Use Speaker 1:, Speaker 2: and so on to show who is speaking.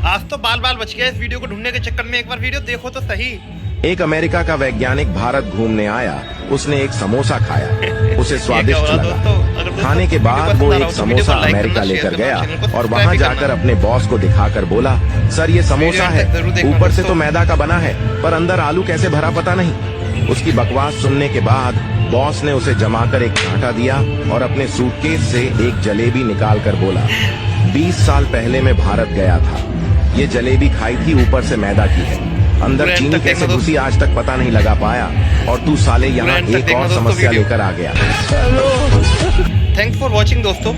Speaker 1: आज तो बाल बाल बच गया इस वीडियो को ढूंढने के चक्कर में। एक बार वीडियो देखो तो सही।
Speaker 2: एक अमेरिका का वैज्ञानिक भारत घूमने आया। उसने एक समोसा खाया, उसे स्वादिष्ट लगा। खाने के बाद वो एक समोसा अमेरिका लेकर गया और वहाँ जाकर अपने बॉस को दिखाकर बोला, सर ये समोसा है, ऊपर से तो मैदा का बना है पर अंदर आलू कैसे भरा पता नहीं। उसकी बकवास सुनने के बाद बॉस ने उसे जमाकर एक कांटा दिया और अपने सूटकेस से एक जलेबी निकाल कर बोला, 20 साल पहले मैं भारत गया था, ये जलेबी खाई थी, ऊपर से मैदा की है, अंदर चीनी कैसे घुसी आज तक पता नहीं लगा पाया, और तू साले यहाँ एक और समस्या लेकर आ गया।
Speaker 1: थैंक्स फॉर वॉचिंग दोस्तों।